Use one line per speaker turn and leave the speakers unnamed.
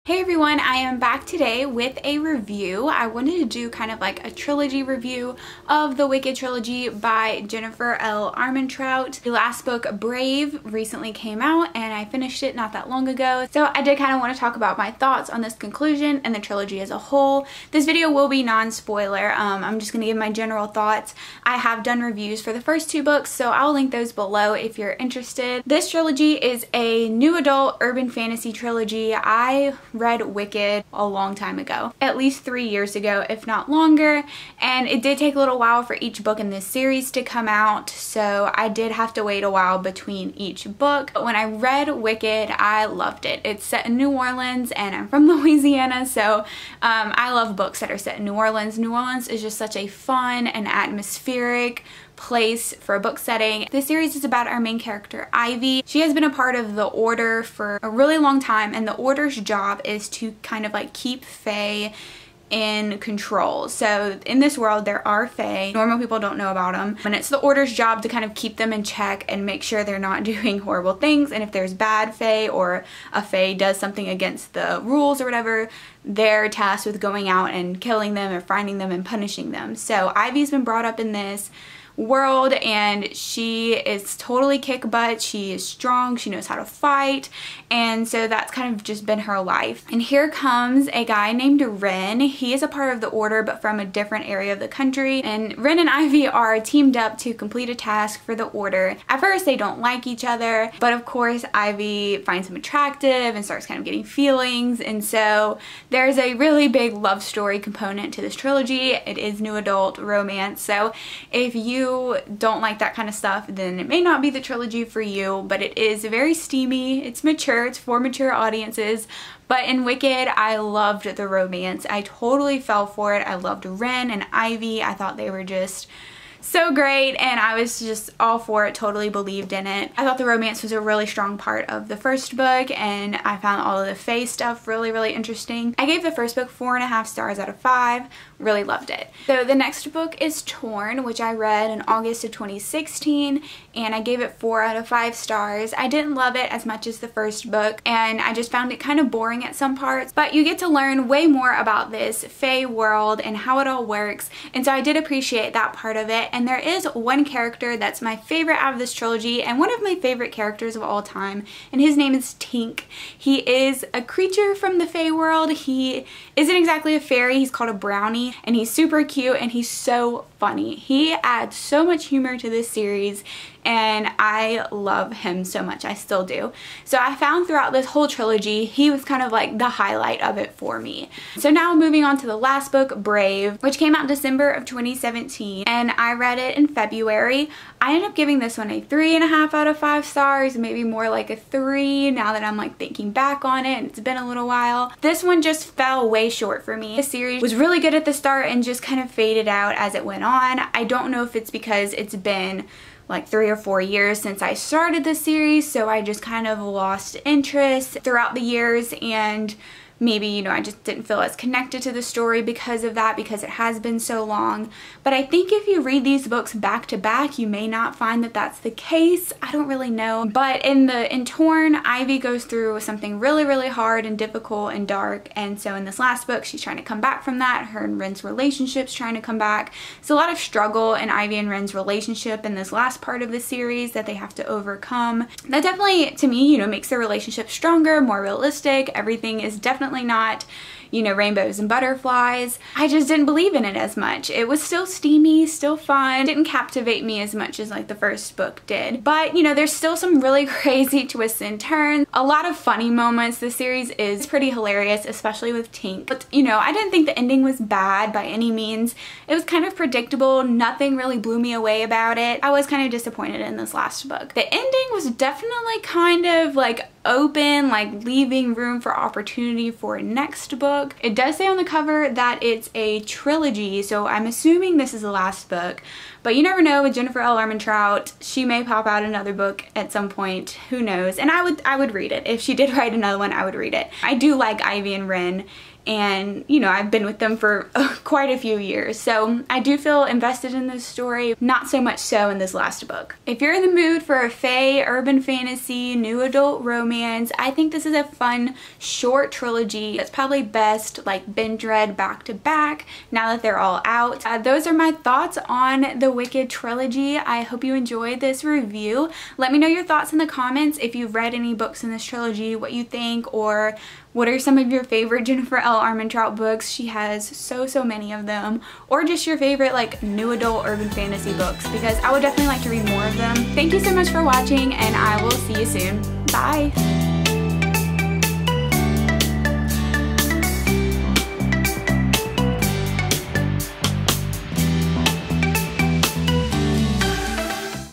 Hey everyone, I am back today with a review. I wanted to do kind of like a trilogy review of the Wicked trilogy by Jennifer L. Armentrout. The last book, Brave, recently came out and I finished it not that long ago. So I did kind of want to talk about my thoughts on this conclusion and the trilogy as a whole. This video will be non-spoiler. I'm just going to give my general thoughts. I have done reviews for the first two books, so I'll link those below if you're interested. This trilogy is a new adult urban fantasy trilogy. I read Wicked a long time ago, at least 3 years ago, if not longer, and it did take a little while for each book in this series to come out, so I did have to wait a while between each book. But when I read Wicked, I loved it. It's set in New Orleans and I'm from Louisiana, so I love books that are set in New Orleans. New Orleans is just such a fun and atmospheric place for a book setting. This series is about our main character, Ivy. She has been a part of the Order for a really long time, and the Order's job is to kind of like keep Fae in control. So in this world there are Fae. Normal people don't know about them, and it's the Order's job to kind of keep them in check and make sure they're not doing horrible things, and if there's bad Fae or a Fae does something against the rules or whatever, they're tasked with going out and killing them or finding them and punishing them. So Ivy's been brought up in this world and she is totally kick butt. She is strong, she knows how to fight, and so that's kind of just been her life. And here comes a guy named Ren. He is a part of the Order but from a different area of the country, and Ren and Ivy are teamed up to complete a task for the Order. At first they don't like each other, but of course Ivy finds him attractive and starts kind of getting feelings, and so there's a really big love story component to this trilogy. It is new adult romance, so if you don't like that kind of stuff, then it may not be the trilogy for you, but it is very steamy, it's mature, it's for mature audiences. But in Wicked, I loved the romance. I totally fell for it. I loved Ren and Ivy. I thought they were just so great, and I was just all for it, totally believed in it. I thought the romance was a really strong part of the first book, and I found all of the Fae stuff really interesting. I gave the first book 4.5 stars out of 5. Really loved it. So the next book is Torn, which I read in August of 2016, and I gave it 4 out of 5 stars. I didn't love it as much as the first book, and I just found it kind of boring at some parts, but you get to learn way more about this Fae world and how it all works, and so I did appreciate that part of it. And there is one character that's my favorite out of this trilogy and one of my favorite characters of all time, and his name is Tink. He is a creature from the Fae world. He isn't exactly a fairy, he's called a brownie, and he's super cute and he's so funny. He adds so much humor to this series and I love him so much. I still do. So I found throughout this whole trilogy he was kind of like the highlight of it for me. So now moving on to the last book, Brave, which came out in December of 2017, and I read it in February. I ended up giving this one a 3.5 out of 5 stars, maybe more like a 3 now that I'm like thinking back on it and it's been a little while. This one just fell way short for me. The series was really good at the start and just kind of faded out as it went on. I don't know if it's because it's been like 3 or 4 years since I started this series, so I just kind of lost interest throughout the years, and maybe, you know, I just didn't feel as connected to the story because of that, because it has been so long. But I think if you read these books back to back, you may not find that that's the case. I don't really know. But in Torn, Ivy goes through something really hard and difficult and dark, and so in this last book she's trying to come back from that. Her and Ren's relationship's trying to come back. It's a lot of struggle in Ivy and Ren's relationship in this last part of the series that they have to overcome. That definitely, to me, you know, makes their relationship stronger, more realistic. Everything is definitely not, you know, rainbows and butterflies. I just didn't believe in it as much. It was still steamy, still fun. It didn't captivate me as much as like the first book did. But, you know, there's still some really crazy twists and turns. A lot of funny moments. The series is pretty hilarious, especially with Tink. But, you know, I didn't think the ending was bad by any means. It was kind of predictable. Nothing really blew me away about it. I was kind of disappointed in this last book. The ending was definitely kind of like open, like leaving room for opportunity for a next book. It does say on the cover that it's a trilogy, so I'm assuming this is the last book, But you never know with Jennifer L. Armentrout. She may pop out another book at some point. Who knows? And I would read it. If she did write another one, I would read it. I do like Ivy and Ren. And, you know, I've been with them for quite a few years. So I do feel invested in this story, not so much so in this last book. If you're in the mood for a fae, urban fantasy, new adult romance, I think this is a fun, short trilogy that's probably best like binge read back to back now that they're all out. Those are my thoughts on the Wicked trilogy. I hope you enjoyed this review. Let me know your thoughts in the comments if you've read any books in this trilogy, what you think, or what are some of your favorite Jennifer L. Armentrout books? She has so many of them. Or just your favorite like new adult urban fantasy books, because I would definitely like to read more of them. Thank you so much for watching, and I will see you soon. Bye!